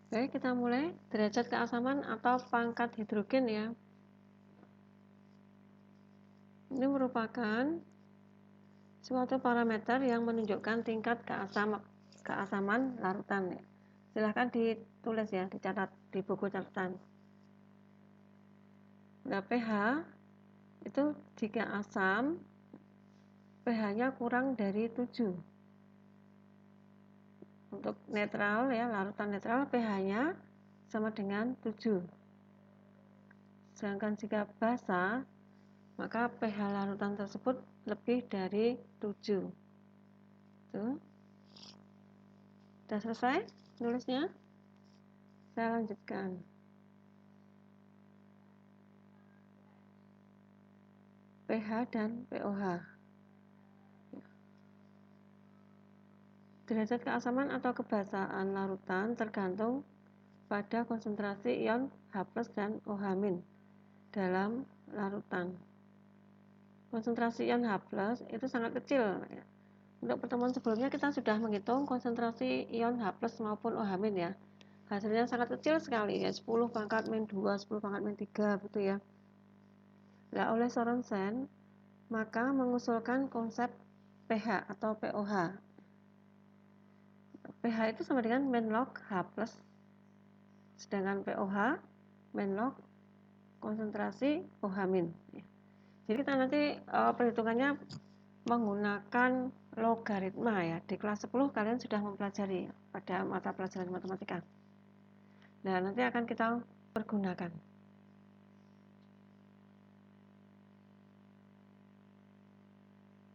Oke, kita mulai derajat keasaman atau pangkat hidrogen ya. Ini merupakan suatu parameter yang menunjukkan tingkat keasaman larutan ya. Silahkan ditulis ya, dicatat di buku catatan. Nah, pH itu jika asam, pH-nya kurang dari 7. Untuk netral ya, larutan netral pH-nya sama dengan 7. Sedangkan jika basa, maka pH larutan tersebut lebih dari 7. Tuh. Sudah selesai nulisnya? Saya lanjutkan. pH dan pOH. Derajat keasaman atau kebasaan larutan tergantung pada konsentrasi ion H+ dan OH- dalam larutan. Konsentrasi ion H+ itu sangat kecil. Untuk pertemuan sebelumnya kita sudah menghitung konsentrasi ion H+ maupun OH- ya. Hasilnya sangat kecil sekali ya, 10⁻², 10⁻³ gitu ya. Nah, oleh Sorensen maka mengusulkan konsep pH atau pOH. pH itu sama dengan min log H+, sedangkan pOH min log konsentrasi OH-. Jadi kita nanti perhitungannya menggunakan logaritma ya. Di kelas 10 kalian sudah mempelajari pada mata pelajaran matematika. Nah, nanti akan kita pergunakan.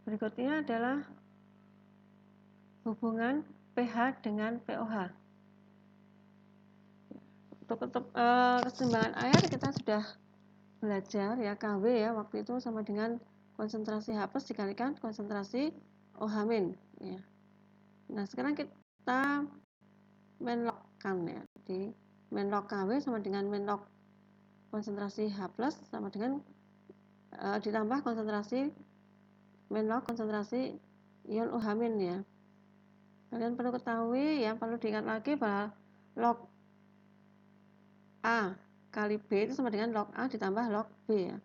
Berikutnya adalah hubungan pH dengan pOH. Untuk keseimbangan air kita sudah belajar ya, Kw ya, waktu itu sama dengan konsentrasi H+ dikalikan konsentrasi OH- ya. Nah, sekarang kita menlogkan ya. Jadi min log Kw sama dengan min log konsentrasi H+ sama dengan ditambah konsentrasi min log konsentrasi ion OH- ya. Kalian perlu ketahui ya, perlu diingat lagi bahwa log A kali B itu sama dengan log A ditambah log B ya.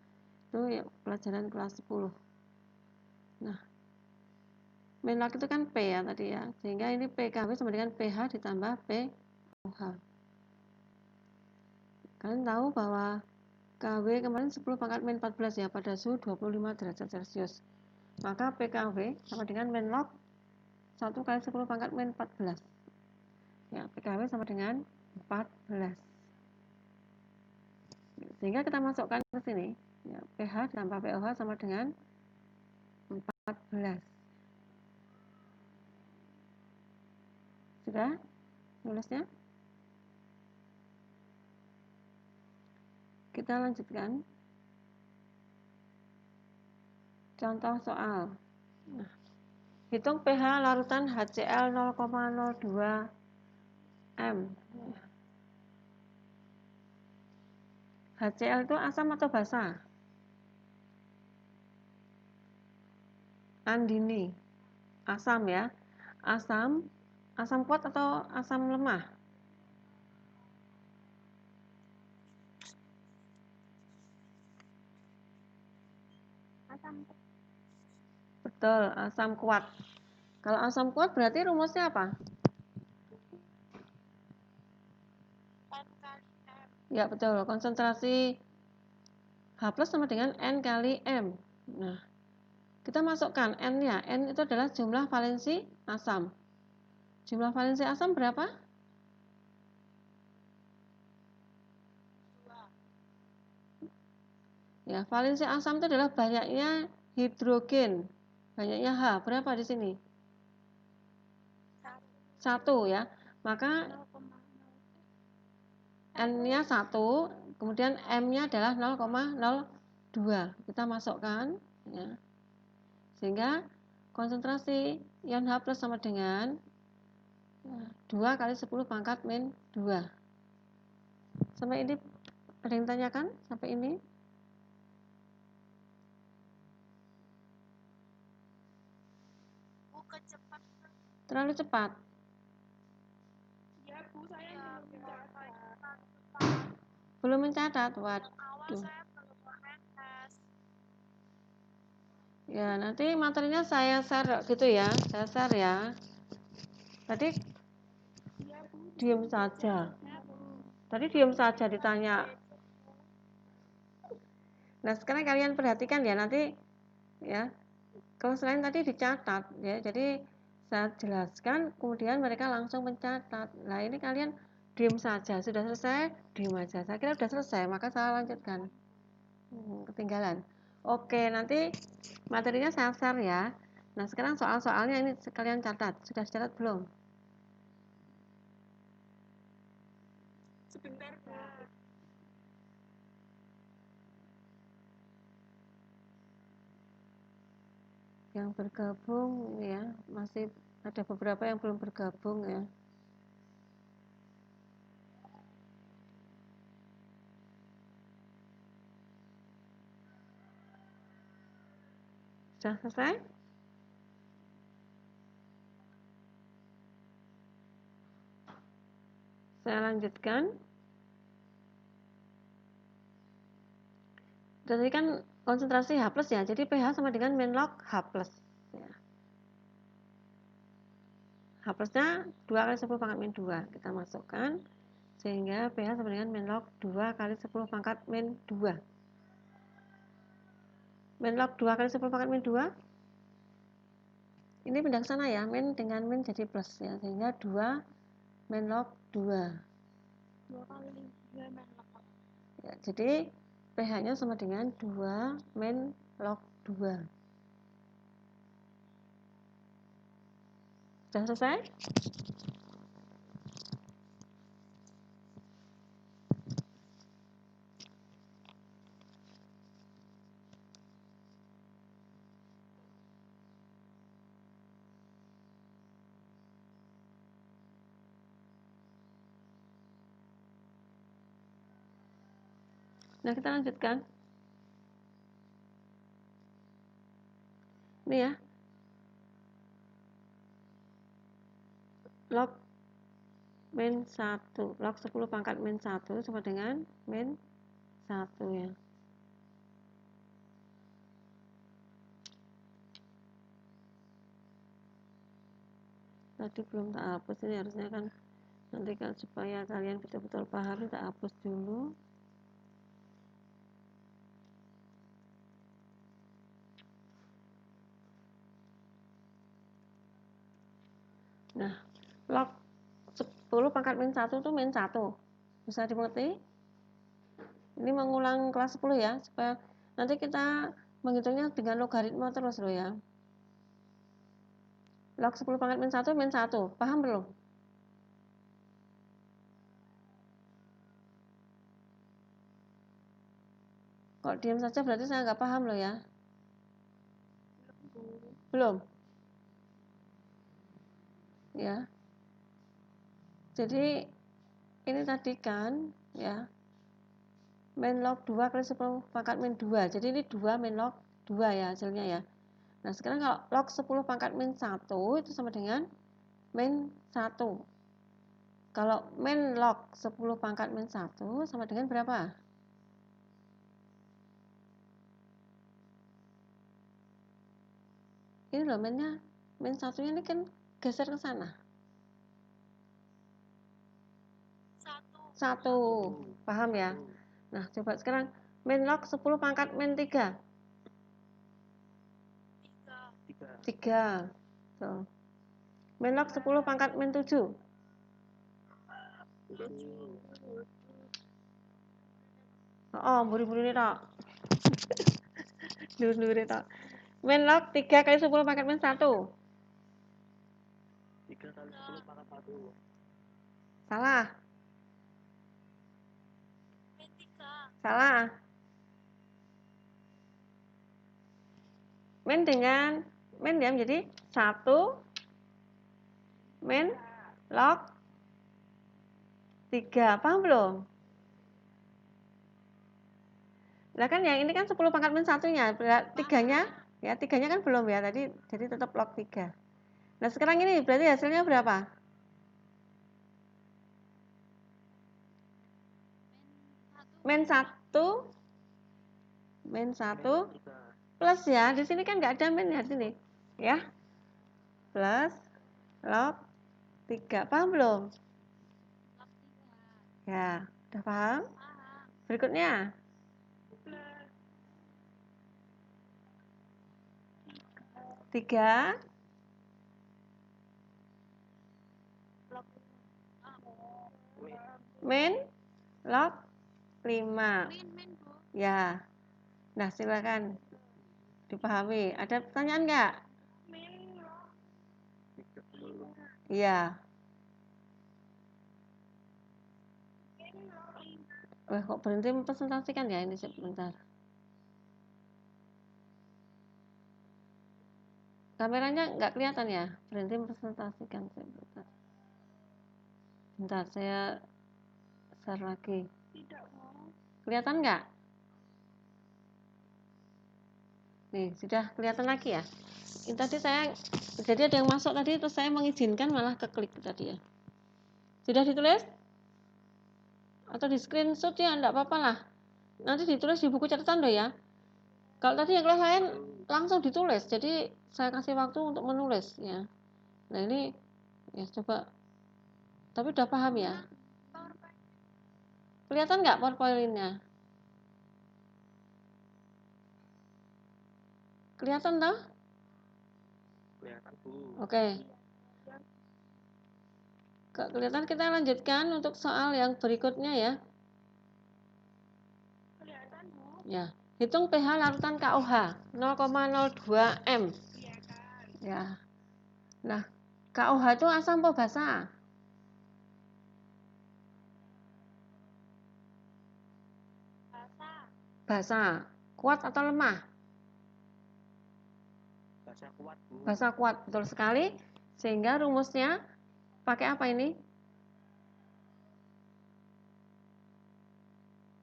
Itu ya, pelajaran kelas 10. Nah, min log itu kan P ya tadi ya. Sehingga ini PKW sama dengan pH ditambah pOH. Kalian tahu bahwa KW kemarin 10⁻⁴ ya pada suhu 25 derajat Celcius. Maka PKW sama dengan min log 1 kali 10⁻⁴. Ya, PKW sama dengan 14. Sehingga kita masukkan ke sini, ya, pH ditambah pOH sama dengan 14. Sudah nulisnya? Kita lanjutkan. Contoh soal. Nah, hitung pH larutan HCl 0,02 M. HCl itu asam atau basa? Andini. Asam ya. Asam kuat atau asam lemah? Betul, asam kuat. Kalau asam kuat berarti rumusnya apa? Ya betul, konsentrasi H+ sama dengan N kali M. Nah, kita masukkan N-nya. N itu adalah jumlah valensi asam. Jumlah valensi asam berapa? 2. Ya, valensi asam itu adalah banyaknya hidrogen. Banyaknya H. Berapa di sini? 1 ya. Maka N-nya 1, kemudian M-nya adalah 0,02. Kita masukkan ya. Sehingga konsentrasi ion H+ sama dengan 2 kali 10⁻⁴. Sampai ini ada yang tanyakan? Sampai ini? Terlalu cepat? Belum mencatat, waduh. Ya, nanti materinya saya share gitu ya, saya share ya. Tadi diam saja. Tadi diam saja ditanya. Nah, sekarang kalian perhatikan ya, nanti ya. Kalau selain tadi dicatat ya, jadi saya jelaskan, kemudian mereka langsung mencatat. Nah, ini kalian diam saja, sudah selesai, diam aja. Saya kira sudah selesai, maka saya lanjutkan. Ketinggalan. Oke, nanti materinya saya share ya. Nah, sekarang soal-soalnya ini sekalian catat. Sudah catat belum? Sebentar, Pak. Yang bergabung ya, masih ada beberapa yang belum bergabung ya. Sudah selesai? Saya lanjutkan. Jadi kan konsentrasi H+ ya, jadi pH sama dengan min log H+. Ya. H+-nya 2 kali 10 pangkat min 2. Kita masukkan, sehingga pH sama dengan min log 2 kali 10 pangkat min 2. Min log 2 kali 10 pangkat min 2. Ini pindah ke sana ya, min dengan min jadi plus ya, sehingga 2 min log 2. 2 kali 2 min log. Ya, jadi pH-nya sama dengan 2 min log 2. Sudah selesai? Nah, kita lanjutkan. Ini ya. Log min 1. Log 10 pangkat min 1 sama dengan min 1 ya. Tadi belum tak hapus, ini harusnya kan nanti kan supaya kalian betul-betul paham, tak hapus dulu. Nah, log 10 pangkat min 1 itu min 1. Bisa dimengerti? Ini mengulang kelas 10 ya, supaya nanti kita menghitungnya dengan logaritma terus loh ya. Log 10 pangkat min 1 min 1. Paham belum? Kalau diam saja berarti saya nggak paham loh ya. Belum? Ya. Jadi ini tadi kan ya, min log 2 kali 10 pangkat min 2. Jadi ini 2 min log 2 ya hasilnya ya. Nah, sekarang kalau log 10 pangkat min 1 itu sama dengan min 1. Kalau min log 10 pangkat min 1 sama dengan berapa? Ini loh minnya, min 1-nya ini kan geser ke sana. 1. Paham ya? Nah, coba sekarang min log 10 pangkat min 3. 3. So. Min log 10 pangkat min 7. Oh, buru-buru ini tok. Dulu-dulu tok. Min log 3 kali 10 pangkat min 1. 3 kali 10 pangkat 1. Salah. Min 3. Salah. Min dengan min ya menjadi 1 min log 3. Paham belum? Nah kan yang ini kan 10 pangkat min 1-nya, 3-nya ya, 3-nya kan belum ya tadi, jadi tetap log 3. Nah sekarang ini berarti hasilnya berapa? Min 1 min 1 plus ya. Di sini kan nggak ada min ya di sini. Ya. Plus log 3. Paham belum? Ya, udah paham? Berikutnya. Tiga min log 5. Ya. Nah, silakan dipahami. Ada pertanyaan nggak? Iya. Kok berhenti mempresentasikan ya ini sebentar. Kameranya nggak kelihatan ya? Berhenti mempresentasikan sebentar. Bentar, saya share lagi. Kelihatan nggak? Nih, sudah kelihatan lagi ya? Ini tadi saya, jadi ada yang masuk tadi, terus saya mengizinkan malah keklik tadi ya. Sudah ditulis? Atau di screenshot ya, enggak apa-apa lah. Nanti ditulis di buku catatan loh ya. Kalau tadi yang kelas lain langsung ditulis, jadi saya kasih waktu untuk menulis ya. Nah ini ya coba. Tapi udah paham ya? Kelihatan nggak PowerPoint-nya? Kelihatan toh? Kelihatan, Bu. Oke. Kelihatan, kita lanjutkan untuk soal yang berikutnya ya. Kelihatan, Bu. Ya. Hitung pH larutan KOH 0,02 M. Ya. Nah, KOH itu asam apa basa? Basa. Kuat atau lemah? Basa kuat, Bu. Basa kuat, betul sekali. Sehingga rumusnya pakai apa ini?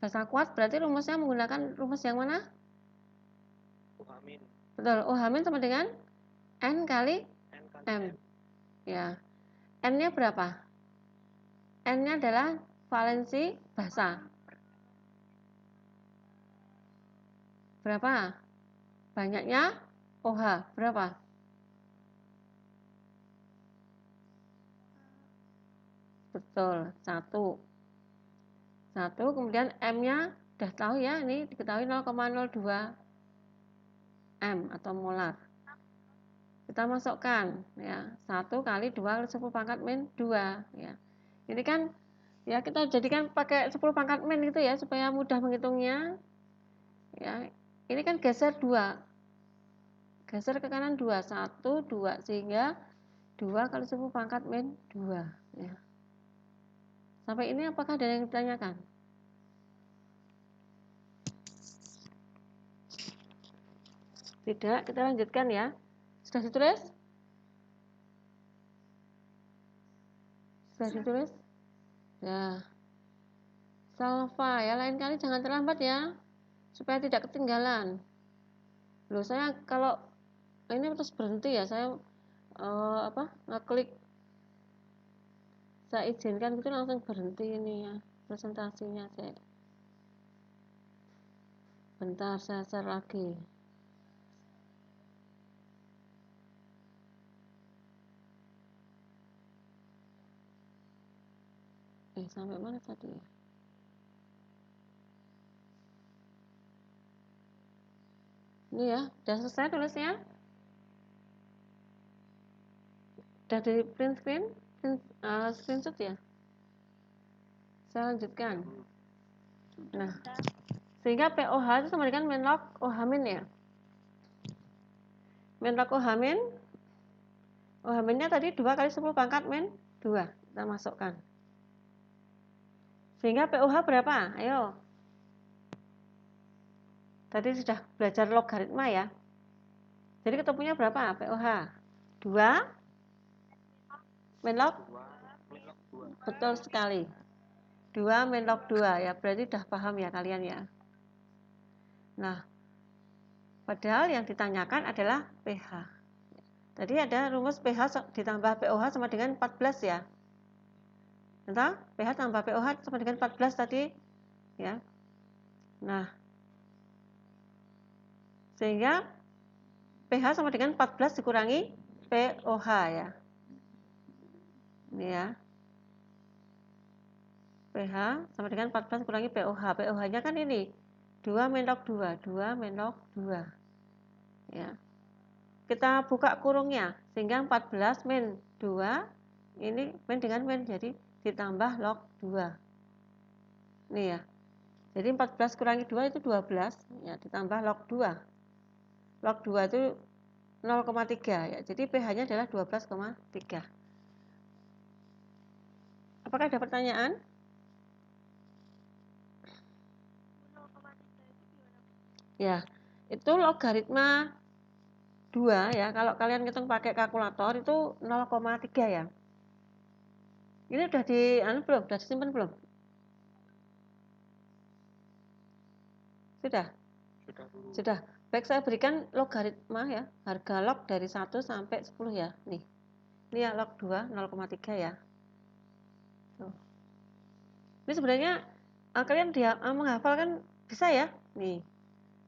Basa kuat berarti rumusnya menggunakan rumus yang mana? OH-. Betul, OH- sama dengan N kali N kali M. M. Ya. N-nya berapa? N-nya adalah valensi basa. Berapa? Banyaknya OH berapa? Betul, 1. Kemudian M-nya udah tahu ya, ini diketahui 0,02 M atau molar. Kita masukkan ya, 1 kali 2 kali 10 pangkat min 2 ya. Ini kan ya kita jadikan pakai 10 pangkat min gitu ya supaya mudah menghitungnya. Ya. Ini kan geser 2. Geser ke kanan 2, 1 2 sehingga 2 kali 10 pangkat min 2 ya. Sampai ini apakah ada yang ditanyakan? Tidak, kita lanjutkan ya. Sudah ditulis? Sudah ditulis? Ya. Salva ya, lain kali jangan terlambat ya. Supaya tidak ketinggalan. Loh, saya kalau ini terus berhenti ya, saya ngeklik saya izinkan gitu langsung berhenti ini ya presentasinya. Saya bentar, saya share lagi. Sampai mana tadi ya? Ini ya, udah selesai tulisnya? Udah di print screenshot ya? Saya lanjutkan. Nah, sehingga POH itu sama dengan min log OH min ya. Min log OH min, OH minnya tadi 2 kali 10 pangkat min 2. Kita masukkan. Sehingga POH berapa? Ayo. Tadi sudah belajar logaritma ya. Jadi ketemunya berapa POH? 2 min log? Betul sekali. 2 min log 2 ya, berarti sudah paham ya kalian ya. Nah, padahal yang ditanyakan adalah pH. Tadi ada rumus pH ditambah POH sama dengan 14 ya. Entah, pH tambah POH sama dengan 14 tadi ya. Nah, sehingga pH sama dengan 14 dikurangi pOH ya. Ini ya. pH sama dengan 14 kurangi pOH. pOH-nya kan ini 2 min log 2, 2 min log 2. Ya. Kita buka kurungnya sehingga 14 min 2 ini min dengan min jadi ditambah log 2. Nih ya. Jadi 14 kurangi 2 itu 12 ya, ditambah log 2. Log 2 itu 0,3 ya. Jadi pH-nya adalah 12,3. Apakah ada pertanyaan? 0,3 itu gimana? Ya, itu logaritma 2 ya. Kalau kalian ngitung pakai kalkulator itu 0,3 ya. Ini udah belum? Udah disimpan belum? Sudah? Sudah, Bu. Sudah. Baik, saya berikan logaritma ya. Harga log dari 1 sampai 10 ya. Nih. Ini ya log 2 0,3 ya. Tuh. Ini sebenarnya kalian menghafalkan bisa ya. Nih.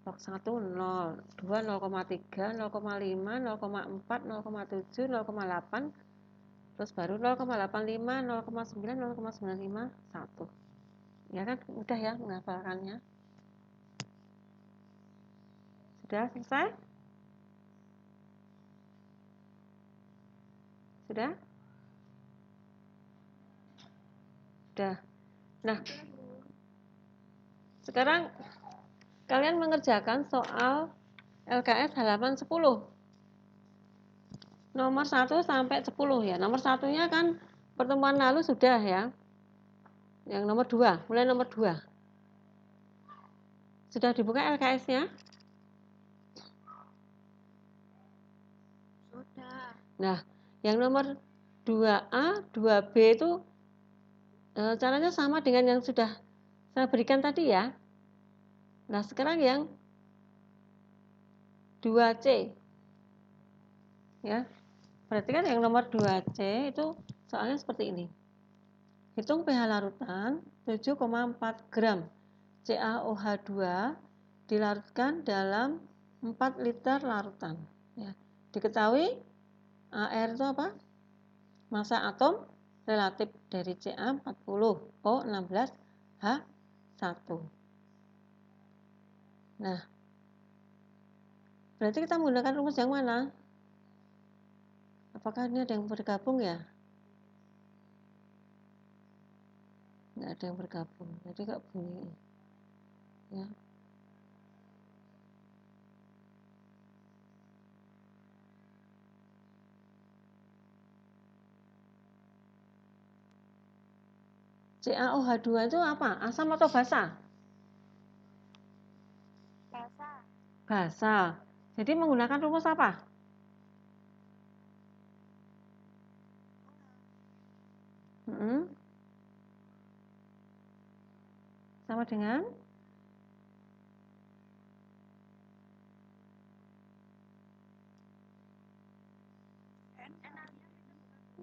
Log 1 0, 2 0,3, 0,5, 0,4, 0,7, 0,8, terus baru 0,85, 0,9, 0,95, 1. Ya kan mudah ya menghafalkannya. Sudah selesai? Sudah? Sudah. Nah, sekarang kalian mengerjakan soal LKS halaman 10. Nomor 1 sampai 10 ya. Nomor 1-nya kan pertemuan lalu sudah ya. Yang nomor 2, mulai nomor 2. Sudah dibuka LKS-nya? Sudah. Nah, yang nomor 2A, 2B itu caranya sama dengan yang sudah saya berikan tadi ya. Nah, sekarang yang 2C. Ya. Berarti kan yang nomor 2C itu soalnya seperti ini. Hitung pH larutan 7,4 gram CaOH2 dilarutkan dalam 4 liter larutan. Ya. Diketahui Ar itu apa? Massa atom relatif dari Ca40O16H1. Nah, berarti kita menggunakan rumus yang mana? Apakah ini ada yang bergabung ya? Nggak ada yang bergabung, jadi nggak bunyi. Ya. CaOH2 itu apa? Asam atau basa? Basa. Basa. Jadi menggunakan rumus apa? Sama dengan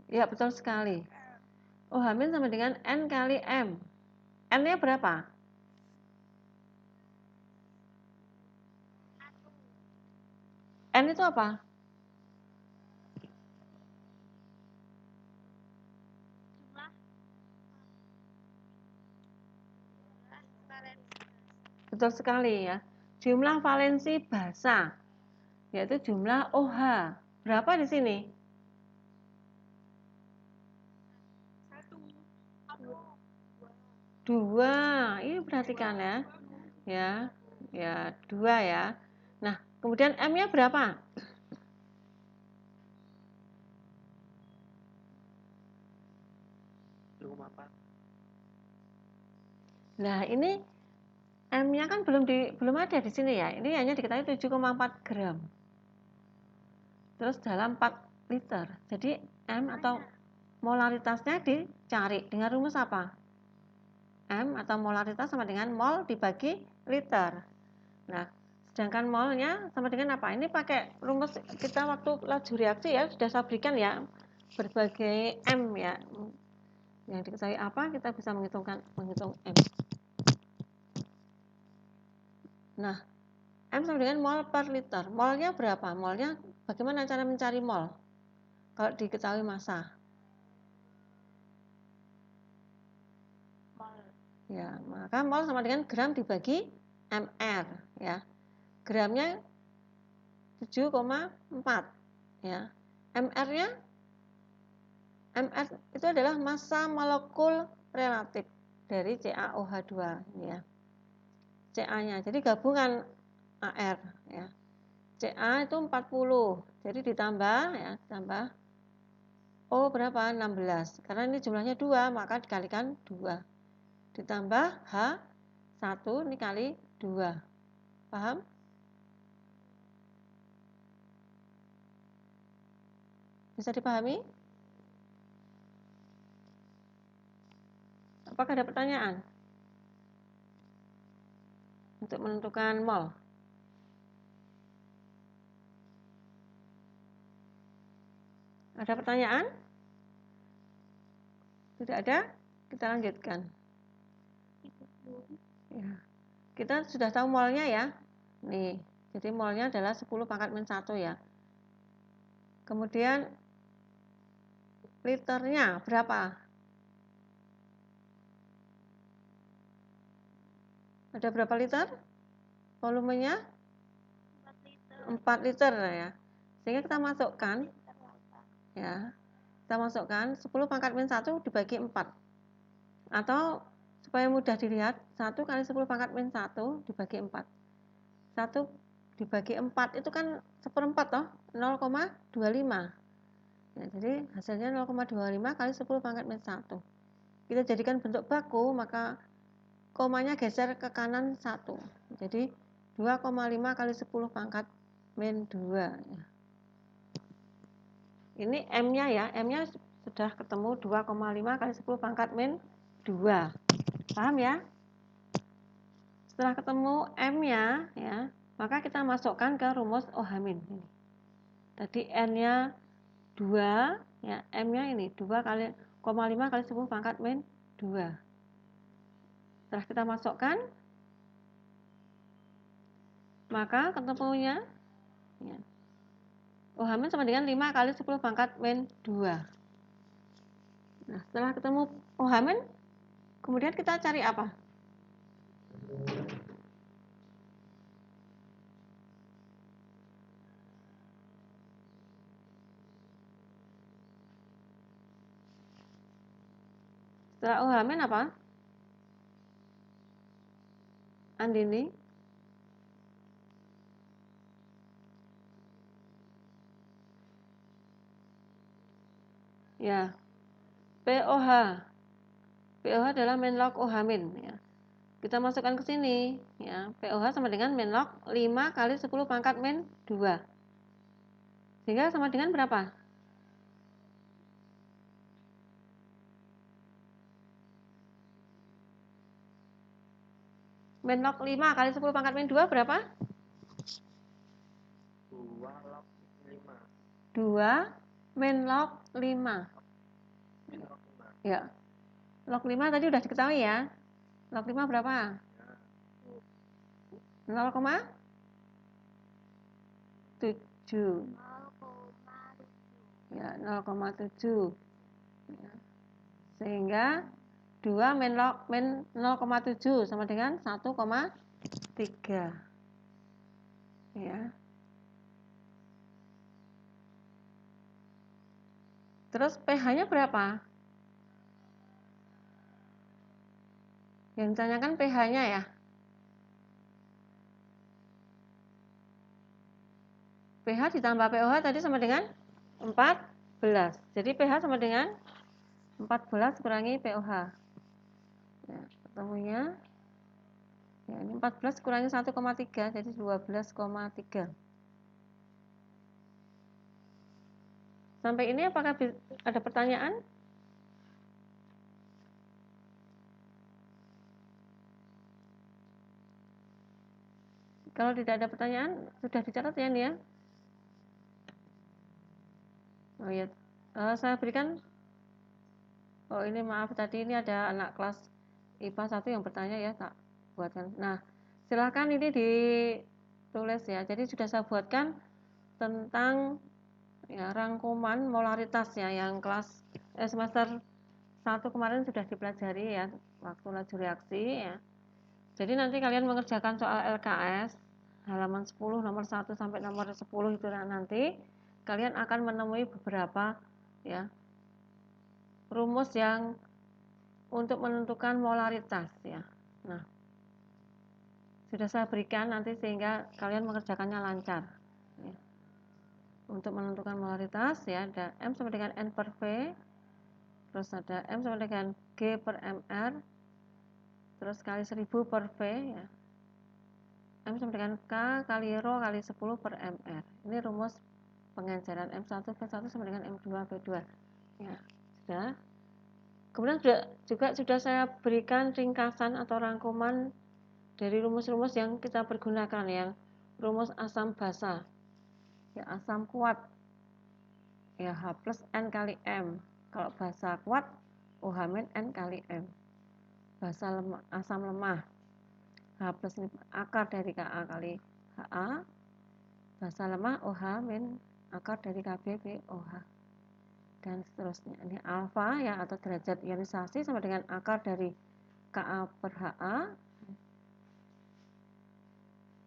ya, betul sekali. OH- sama dengan N kali M. N-nya berapa? N itu apa? Jumlah valensi. Betul sekali ya. Jumlah valensi basa, yaitu jumlah OH. Berapa di sini? 2. Ini perhatikan ya. Ya, 2 ya. Nah, kemudian M-nya berapa? Nah, ini M-nya kan belum ada di sini ya. Ini hanya diketahui 7,4 gram. Terus dalam 4 liter. Jadi M atau molaritasnya dicari dengan rumus apa? M atau molaritas sama dengan mol dibagi liter. Nah, sedangkan molnya sama dengan apa? Ini pakai rumus kita waktu laju reaksi ya, sudah saya berikan ya. Berbagai M ya. Yang diketahui apa, kita bisa menghitung M. Nah, M sama dengan mol per liter. Molnya berapa? Molnya bagaimana cara mencari mol? Kalau diketahui massa. Mol. Ya, maka mol sama dengan gram dibagi mr, ya. Gramnya 7,4, ya. Mr-nya itu adalah massa molekul relatif dari CaOH2, ya. Ca-nya. Jadi gabungan AR, ya. Ca itu 40. Jadi ditambah, ya, tambah O berapa? 16. Karena ini jumlahnya 2, maka dikalikan 2. Ditambah H1 ini kali 2. Paham? Bisa dipahami? Apakah ada pertanyaan? Untuk menentukan mol. Ada pertanyaan? Tidak ada? Kita lanjutkan. Ya. Kita sudah tahu molnya ya. Nih, jadi molnya adalah 10 pangkat min 1 ya. Kemudian liternya berapa? Ada berapa liter? Volumenya 4 liter ya. Sehingga kita masukkan ya. Kita masukkan 10 pangkat min 1 dibagi 4. Atau supaya mudah dilihat, 1 kali 10 pangkat min 1 dibagi 4. 1 dibagi 4 itu kan 1/4 toh, 0,25. Ya, jadi hasilnya 0,25 kali 10 pangkat min 1. Kita jadikan bentuk baku, maka komanya geser ke kanan 1. Jadi 2,5 kali 10 pangkat min 2. Ya. Ini M-nya ya, M-nya sudah ketemu 2,5 kali 10 pangkat min 2. Paham ya? Setelah ketemu M-nya, ya, maka kita masukkan ke rumus OH-. Tadi N-nya 2, ya, M-nya ini 2,5 kali 10 pangkat min 2. Setelah kita masukkan, maka ketemunya ya, OH- sama dengan 5 kali 10 pangkat min 2. Nah, setelah ketemu OH-, kemudian kita cari apa? Setelah OH- apa? Andini? Ya, POH. POH adalah min log OH-, ya. Kita masukkan ke sini, ya. POH sama dengan min log 5 kali 10 pangkat min 2. Sehingga sama dengan berapa? Min log 5 kali 10 pangkat min 2 berapa? 2 log 5. 2 min log 5. Min log 5. Ya. Log 5 tadi udah diketahui ya. Log 5 berapa? 0,7. Ya, 0,7. Ya. Sehingga 2 min 0,7 sama dengan 1,3. Ya. Terus pH-nya berapa? Yang ditanyakan pH-nya ya. pH ditambah pOH tadi sama dengan 14. Jadi pH sama dengan 14 kurangi pOH. Ya, ketemunya ya, ini 14 kurangi 1,3 jadi 12,3. Sampai ini apakah ada pertanyaan? Kalau tidak ada pertanyaan, sudah dicatat ya, nih ya. Oh ya, saya berikan. Oh ini maaf tadi ini ada anak kelas IPA 1 yang bertanya ya, tak buatkan. Nah, silahkan ini ditulis ya. Jadi sudah saya buatkan tentang ya, rangkuman molaritas ya, yang kelas semester 1 kemarin sudah dipelajari ya, waktu laju reaksi ya. Jadi nanti kalian mengerjakan soal LKS halaman 10 nomor 1 sampai nomor 10 itu nanti kalian akan menemui beberapa ya rumus yang untuk menentukan molaritas ya. Nah, sudah saya berikan nanti sehingga kalian mengerjakannya lancar ya. Untuk menentukan molaritas ya, ada M sama dengan N per V, terus ada M sama dengan G per MR, terus kali 1000 per V ya, M sama dengan K kali Rho kali 10 per MR. Ini rumus pengenceran M1 V1 sama dengan M2 V2 ya, sudah. Kemudian juga sudah saya berikan ringkasan atau rangkuman dari rumus-rumus yang kita pergunakan, yang rumus asam basa ya, asam kuat ya H plus N kali M, kalau basa kuat OH min N kali M, basa lemah, asam lemah H plus ini akar dari Ka kali Ha, basa lemah OH min akar dari Kb BOH, dan seterusnya. Ini alfa ya, atau derajat ionisasi sama dengan akar dari Ka per Ha.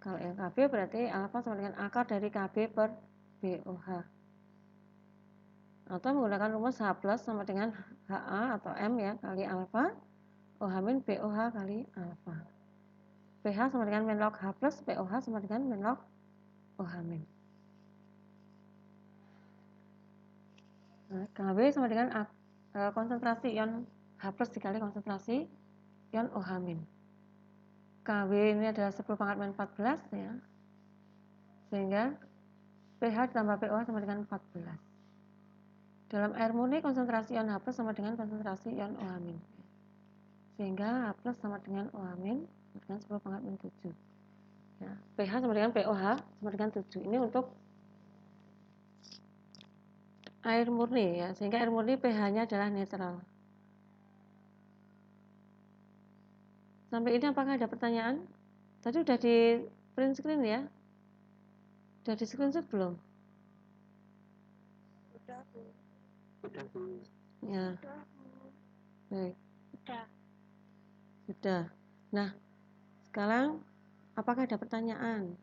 Kalau yang Kb berarti alfa sama dengan akar dari Kb per BOH. Atau menggunakan rumus H plus sama dengan Ha atau M ya kali alfa OH min BOH kali alfa. pH sama dengan min log H plus, POH sama dengan min log OH min. Nah, Kb sama dengan konsentrasi ion H plus dikali konsentrasi ion OH min. Kw ini adalah 10 pangkat min 14 ya. Sehingga pH ditambah pOH sama dengan 14. Dalam air murni konsentrasi ion H plus sama dengan konsentrasi ion OH min. Sehingga H plus sama dengan OH min dengan 10 pangkat min 7. Ya, pH sama dengan pOH sama dengan 7. Ini untuk air murni ya, sehingga air murni pH-nya adalah netral. Sampai ini apakah ada pertanyaan? Tadi udah di print screen ya? Udah di screenshot belum? Udah, Bu. Udah, Bu. Ya, Udah, Bu. baik. Udah. Sudah. Nah, sekarang apakah ada pertanyaan?